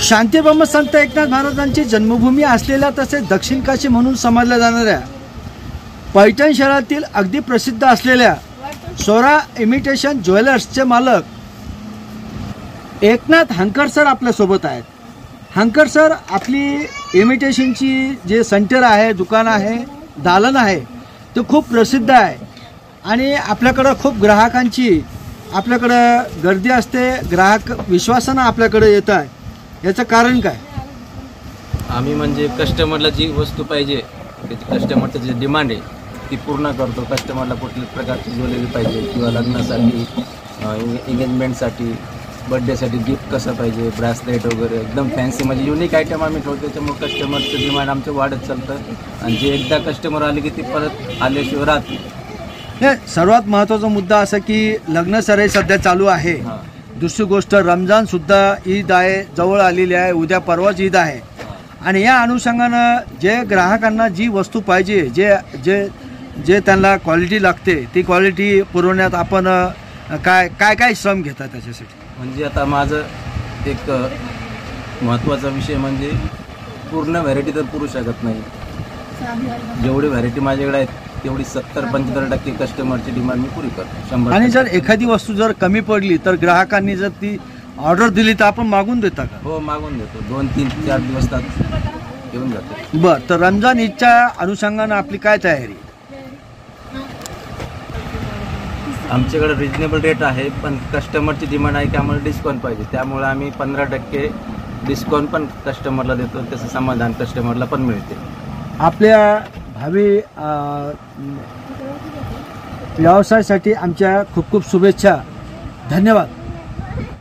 शांतीब्रह्म संत एकनाथ महाराजांची जन्मभूमी असलेल्या तसेच दक्षिण काशी म्हणून समजल्या जाणाऱ्या पैठण शहरातील अगदी प्रसिद्ध असलेल्या सोरा इमिटेशन ज्वेलर्सचे मालक एकनाथ हंकर सर आपल्यासोबत आहेत। हंकर सर आपली इमिटेशनची जे सेंटर आहे, दुकान आहे, दालन आहे ते खूप प्रसिद्ध आहे आणि आपल्याकडं खूप ग्राहकांची आपल्याकडं गर्दी असते, ग्राहक विश्वासानं आपल्याकडे येत आहे। याचं कारण काय? आम्ही म्हणजे कस्टमरला जी वस्तू पाहिजे कस्टमरचं जे डिमांड आहे ती पूर्ण करतो। कस्टमरला कुठल्याच प्रकारची ज्वेलरी पाहिजे किंवा लग्नासाठी, एंगेजमेंटसाठी, बर्थडेसाठी गिफ्ट कसं पाहिजे, ब्रासलेट वगैरे एकदम फॅन्सी म्हणजे युनिक आयटम आम्ही ठेवतो। त्याच्यामुळे कस्टमरचं डिमांड आमचं वाढत चालतं आणि जे एकदा कस्टमर आले की ती परत आल्याशिवाय राहत नाही। सर्वात महत्त्वाचा मुद्दा असा की लग्न सराई सध्या चालू आहे। दुसरी गोष्ट रमजान सुद्धा ईद आहे, जवळ आलेली आहे, उद्या परवाच ईद आहे आणि या अनुषंगानं जे ग्राहकांना जी वस्तू पाहिजे, जे जे जे त्यांना क्वालिटी लागते ती क्वालिटी पुरवण्यात आपण काय काय काय श्रम घेतात त्याच्यासाठी? म्हणजे आता माझं एक महत्त्वाचा विषय म्हणजे पूर्ण व्हॅरायटी तर पुरू शकत नाही। जेवढी व्हॅरायटी माझ्याकडे आहेत तेवढी 70-75% कस्टमरची डिमांड मी पुरी करतो। 100%। आणि जर एखादी वस्तू जर कमी पडली तर ग्राहकांनी जर ती ऑर्डर दिली तर आपण मागून देता का? हो, मागून देतो। 2-3-4 दिवसात येऊन जाते। बरं, तर रमजान ईदच्या अनुषंगानं आपली काय तयारी? आमच्याकडे रिजनेबल रेट आहे पण कस्टमरची डिमांड आहे की आम्हाला डिस्काउंट पाहिजे, त्यामुळे आम्ही 15% डिस्काउंट पण कस्टमरला देतो। त्याचं समाधान कस्टमरला पण मिळते। आपल्या भावी व्यवसायासाठी आमच्या खूप खूप शुभेच्छा। धन्यवाद।